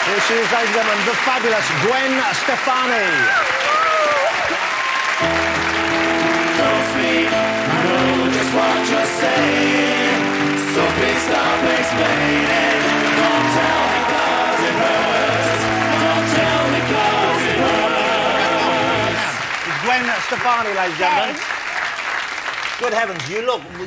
Here she is, ladies and gentlemen, the fabulous Gwen Stefani. Don't speak, I know just what you're saying. So please stop explaining. Don't tell me 'cause it hurts. Don't tell me 'cause it hurts. It's Gwen Stefani, ladies and gentlemen. Good heavens,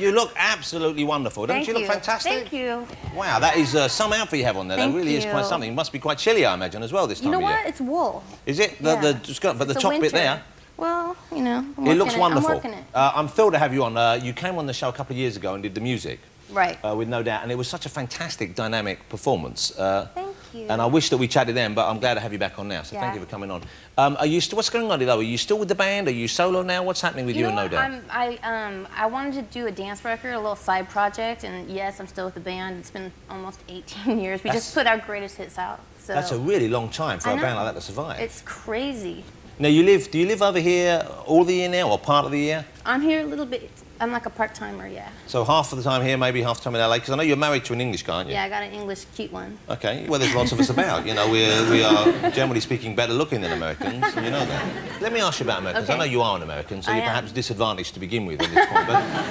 you look absolutely wonderful. Don't you look fantastic? Thank you. Wow, that is some outfit you have on there. That really is quite something. It must be quite chilly, I imagine, as well this time of year. You know what? It's wool. Is it? Yeah. But the top bit there. Well, you know, It looks wonderful. I'm working it. I'm thrilled to have you on. You came on the show a couple of years ago and did the music. Right. With No Doubt, and it was such a fantastic, dynamic performance. Thank you. And I wish that we chatted then, but I'm glad to have you back on now, so thank you for coming on. Are you still, what's going on, though? Are you still with the band? Are you solo now? What's happening with you and No Doubt? I wanted to do a dance record, a little side project, and yes, I'm still with the band. It's been almost 18 years. We just put our greatest hits out. So that's a really long time for a band like that to survive. It's crazy. Now, do you live over here all the year now, or part of the year? I'm here a little bit. I'm like a part-timer, yeah. So half of the time here, maybe half the time in LA, because I know you're married to an English guy, aren't you? Yeah, I got an English cute one. Okay, well, there's lots of us about. You know, we are, generally speaking, better looking than Americans, and you know that. Let me ask you about Americans. I know you are an American, so you're perhaps disadvantaged to begin with at this point.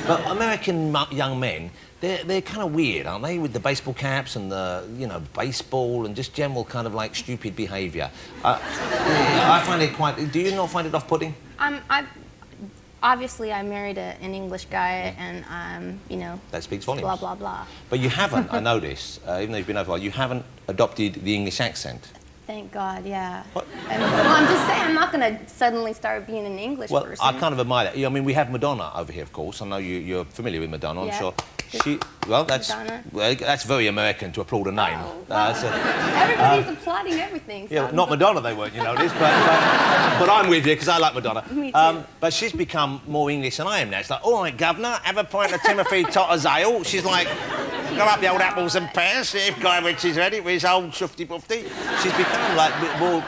But American young men, they're kind of weird, aren't they? With the baseball caps and the, you know, baseball and just general kind of like stupid behaviour. I find it quite... Do you not find it off-putting? Obviously, I married an English guy, and you know... That speaks volumes. Blah, blah, blah. But you haven't, I notice, even though you've been over a while, you haven't adopted the English accent. Thank God, yeah. What? Well, I'm just saying, I'm not going to suddenly start being an English person. Well, I kind of admire that. I mean, we have Madonna over here, of course. I know you're familiar with Madonna, I'm sure. That's very American to applaud a name. Oh, well, everybody's applauding everything. So yeah, not Madonna, they weren't, you notice, but I'm with you, because I like Madonna. Me too. But she's become more English than I am now. It's like, all right, governor, have a pint of Timothy Totter's ale. She's like, go up the old apples and pears, see if Guy Ritchie's ready with his old shufty-bufty. She's become, like,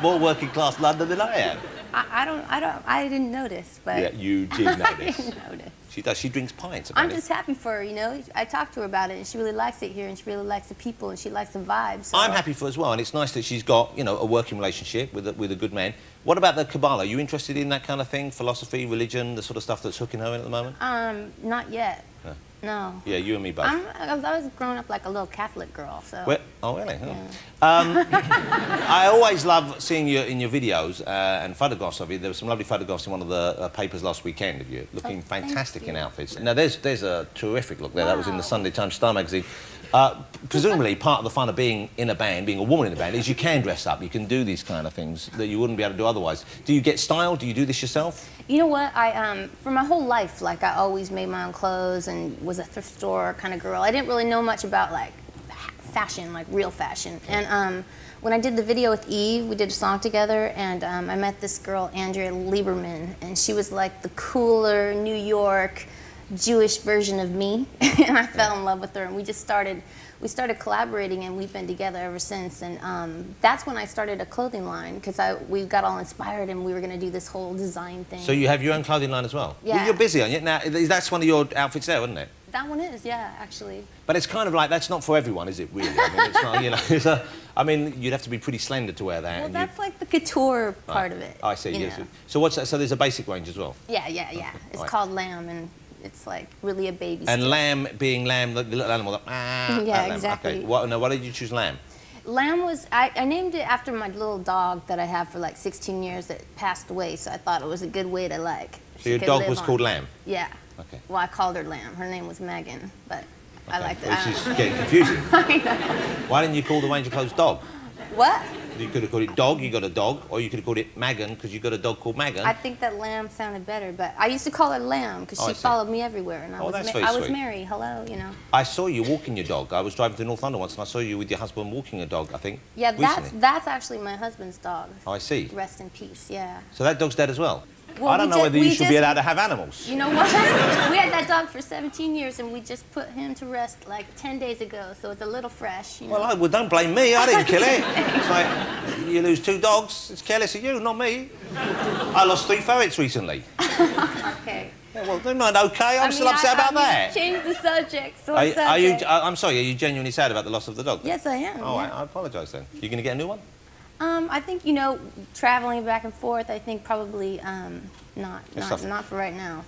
more working-class London than I am. I didn't notice, but... Yeah, you did notice. I didn't notice. She does. She drinks pints. I'm just happy for her, you know. I talked to her about it, and she really likes it here, and she really likes the people, and she likes the vibes. So. I'm happy for her as well, and it's nice that she's got, you know, a working relationship with a good man. What about the Kabbalah? Are you interested in that kind of thing? Philosophy, religion, the sort of stuff that's hooking her in at the moment? Not yet. No. Yeah, you and me both. I was growing up like a little Catholic girl, so... Well, oh, really? Oh. Yeah. I always love seeing you in your videos and photographs of you. There were some lovely photographs in one of the papers last weekend of you, looking fantastic in outfits. Now, there's a terrific look there. Wow. That was in the Sunday Times Star magazine. Presumably, part of the fun of being in a band, being a woman in a band, is you can dress up. You can do these kind of things that you wouldn't be able to do otherwise. Do you get style? Do you do this yourself? You know what? For my whole life, like, I always made my own clothes and was a thrift store kind of girl. I didn't really know much about, like, fashion, like real fashion. And when I did the video with Eve, we did a song together, and I met this girl, Andrea Lieberman, and she was like the cooler New York Jewish version of me, and I fell in love with her, and we started collaborating, and we've been together ever since. And that's when I started a clothing line, because we got all inspired, and we were going to do this whole design thing. So you have your own clothing line as well? Yeah. Well, you're busy, aren't you? Now, that's one of your outfits there, isn't it? That one is, yeah, actually. But it's kind of like, that's not for everyone, is it, really? I mean, it's not, you know, I mean, you'd have to be pretty slender to wear that. Well, that's like the couture part of it. I see, yes. So so there's a basic range as well? Yeah. It's called Lamb, and it's like really a baby. And stuff. lamb being lamb, the little animal that... Yeah, exactly. Okay. Why did you choose lamb? Lamb was... I named it after my little dog that I have for like 16 years that passed away, so I thought it was a good way to like... So your dog was called Lamb? Yeah. Okay. Well, I called her Lamb. Her name was Megan, but I liked it. Well, she's getting confusing. I know. Why didn't you call the range of clothes dog? What? You could have called it Dog, you got a dog, or you could have called it Megan, because you got a dog called Megan. I think that Lamb sounded better, but I used to call her Lamb, because she followed me everywhere, and I was married, hello, you know. I saw you walking your dog. I was driving to North London once, and I saw you with your husband walking a dog, I think. Yeah, that's actually my husband's dog. Oh, I see. Rest in peace, yeah. So that dog's dead as well? Well, I don't know whether you should be allowed to have animals. You know what? We had that dog for 17 years, and we just put him to rest like 10 days ago, so it's a little fresh. You know? Well, don't blame me. I didn't kill it. It's like, you lose 2 dogs, it's careless of you, not me. I lost 3 ferrets recently. Okay. Yeah, Yeah, well, they're not okay. I'm still upset about that. Change the subject. So Are you? I'm sorry. Are you genuinely sad about the loss of the dog? Yes, I am. Oh, yeah. I apologise then. You going to get a new one? I think, you know, traveling back and forth, I think probably not for right now.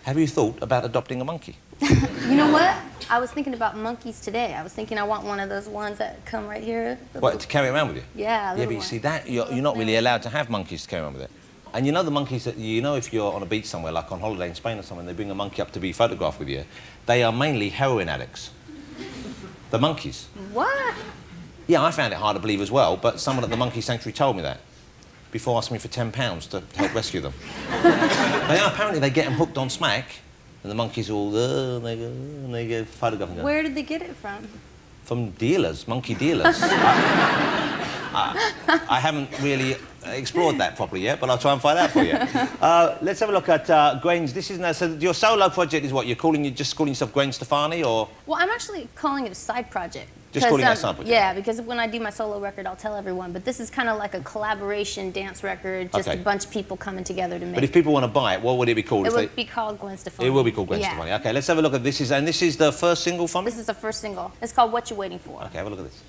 Have you thought about adopting a monkey? You know what? I was thinking about monkeys today. I was thinking I want one of those ones that come right here. What, to carry around with you? Yeah, Yeah, but you see, that you're not really allowed to have monkeys to carry around with it. And you know the monkeys that, you know, if you're on a beach somewhere, like on holiday in Spain or somewhere, and they bring a monkey up to be photographed with you, they are mainly heroin addicts. The monkeys. What? Yeah, I found it hard to believe as well, but someone at the monkey sanctuary told me that before asking me for £10 to help rescue them. Apparently they get them hooked on smack, and the monkeys all, and they go photographing them. Where did they get it from? From dealers, monkey dealers. I haven't really explored that properly yet, but I'll try and find out for you. Let's have a look at Gwen's. This is now, so your solo project is what? You're just calling yourself Gwen Stefani, or? Well, I'm actually calling it a side project. Just calling it a side project? Yeah, because when I do my solo record, I'll tell everyone. But this is kind of like a collaboration dance record, just a bunch of people coming together to make. But if people want to buy it, what would it be called? It would be called Gwen Stefani. It will be called Gwen Stefani. Okay, let's have a look at this. And this is the first single from it? This is the first single. It's called What You Waiting For. Okay, have a look at this.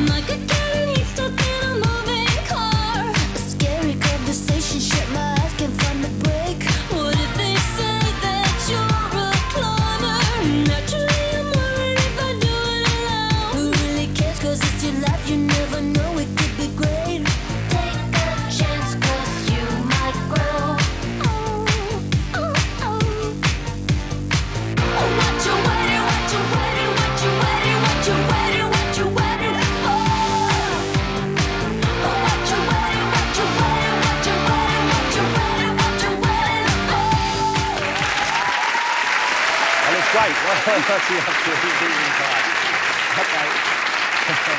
Like a cat stuck in a moving car. A scary conversation, shit, my eyes can't find the break. What if they say that you're a cloner? Naturally, I'm worried if I do it alone. Who really cares? 'Cause it's your life, you never know, it could be great. Take a chance, 'cause you might grow. Oh, oh, oh. Oh, what you waiting, what you waiting, what you waiting, what you waiting, what you waiting? Great. Okay.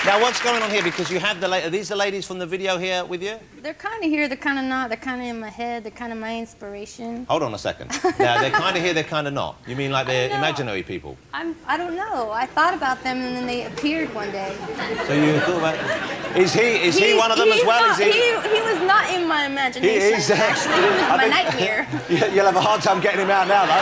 Now, what's going on here? Because you have are these the ladies from the video here with you? They're kind of here, they're kind of not. They're kind of in my head. They're kind of my inspiration. Hold on a second. Now, they're kind of here, they're kind of not. You mean like they're imaginary people? I don't know. I thought about them and then they appeared one day. So you thought about... Is he one of them as well? Not, he was not in my imagination. He is actually. He was my nightmare. You'll have a hard time getting him out now, though.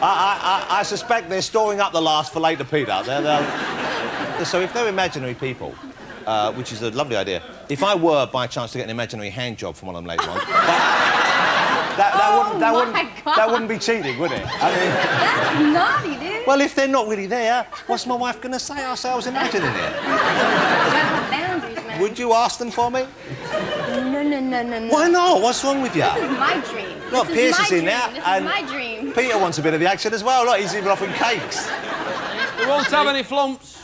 I suspect they're storing up the last for later, Peter. So if they're imaginary people, which is a lovely idea, if I were by chance to get an imaginary hand job from one of them later on, that wouldn't be cheating, would it? I mean, that's naughty, dude. Well, if they're not really there, what's my wife going to say? I'll say I was imagining it. Boundaries, man. Would you ask them for me? No. Why not? What's wrong with you? This is my dream. Look, Pierce is in there. This is my dream. Peter wants a bit of the action as well. Look, he's even offering cakes. We won't have any flumps.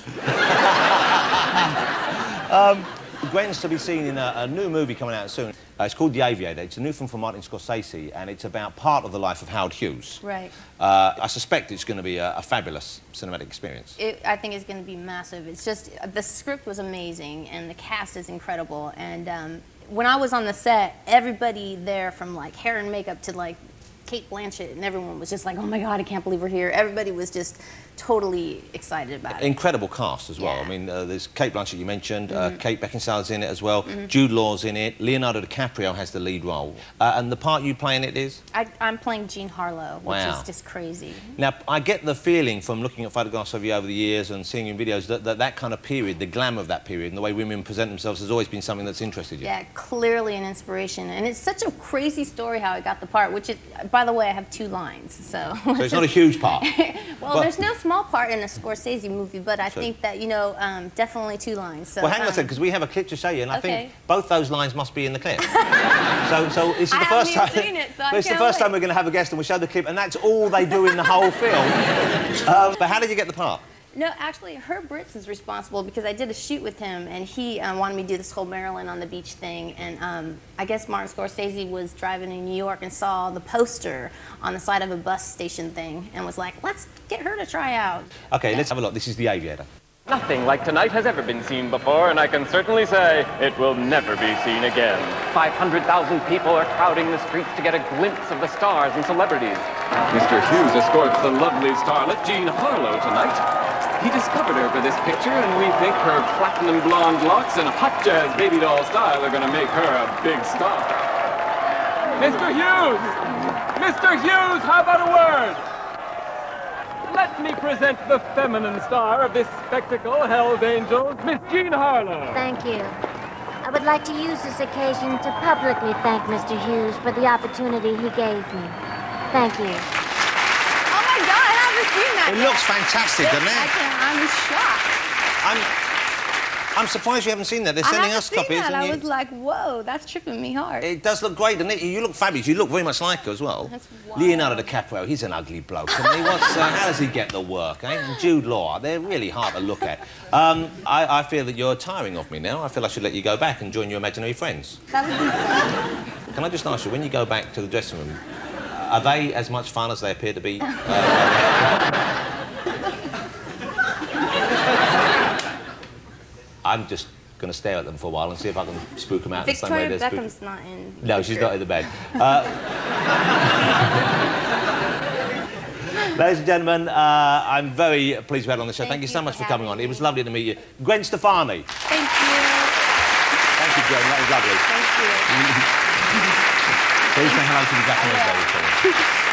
Gwen's to be seen in a new movie coming out soon. It's called The Aviator. It's a new film from Martin Scorsese, and it's about part of the life of Howard Hughes. Right. I suspect it's going to be a fabulous cinematic experience. I think it's going to be massive. It's just, the script was amazing, and the cast is incredible. And when I was on the set, everybody there, from like hair and makeup to like Kate Blanchett, and everyone was just like, oh my God, I can't believe we're here. Everybody was just totally excited about it. Incredible cast as well. Yeah. I mean, there's Kate Blanchett you mentioned, Kate Beckinsale's in it as well, Jude Law's in it, Leonardo DiCaprio has the lead role. And the part you play in it is? I'm playing Jean Harlow, which is just crazy. Now, I get the feeling from looking at photographs of you over the years and seeing you in videos that kind of period, the glamour of that period and the way women present themselves has always been something that's interested you. Yeah, clearly an inspiration. And it's such a crazy story how I got the part, which is, by the way, I have 2 lines, so... So it's not a huge part? Well, there's no small part in a Scorsese movie, but I think that, you know, definitely 2 lines. So, well, hang on a second, because we have a clip to show you, and I think both those lines must be in the clip. so this is the first time. Seen it, so it's the first time we're going to have a guest, and we'll show the clip, and that's all they do in the whole film. But how did you get the part? No, actually, Herb Ritts is responsible because I did a shoot with him, and he wanted me to do this whole Maryland on the beach thing. And I guess Martin Scorsese was driving in New York and saw the poster on the side of a bus station thing and was like, let's get her to try out. Okay, let's have a look. This is The Aviator. Nothing like tonight has ever been seen before, and I can certainly say it will never be seen again. 500,000 people are crowding the streets to get a glimpse of the stars and celebrities. Mr. Hughes escorts the lovely starlet Jean Harlow tonight. He discovered her for this picture, and we think her platinum blonde locks and hot jazz baby doll style are going to make her a big star. Mr. Hughes! Mr. Hughes, how about a word? Let me present the feminine star of this spectacle, Hell's Angels, Miss Jean Harlow. Thank you. I would like to use this occasion to publicly thank Mr. Hughes for the opportunity he gave me. Thank you. Oh my God, I haven't seen that It yet. looks fantastic, doesn't it? I'm shocked. I'm surprised you haven't seen that. They're sending us copies. That. And I you... was like, whoa, that's tripping me hard. It does look great, doesn't it? You look fabulous. You look very much like her as well. That's wild. Leonardo DiCaprio, he's an ugly bloke. I mean, how does he get the work, eh? And Jude Law, they're really hard to look at. I feel that you're tiring of me now. I feel I should let you go back and join your imaginary friends. That would be fun. Can I just ask you, when you go back to the dressing room, are they as much fun as they appear to be? I'm just going to stare at them for a while and see if I can spook them out the same way Victoria they're Beckham's not in. No, she's not in the bed. Ladies and gentlemen, I'm very pleased to have you on the show. Thank you so much for coming on. It was lovely to meet you. Gwen Stefani. Thank you. Thank you, Gwen. That was lovely. Thank you. Please say hello to the Japanese lady for me.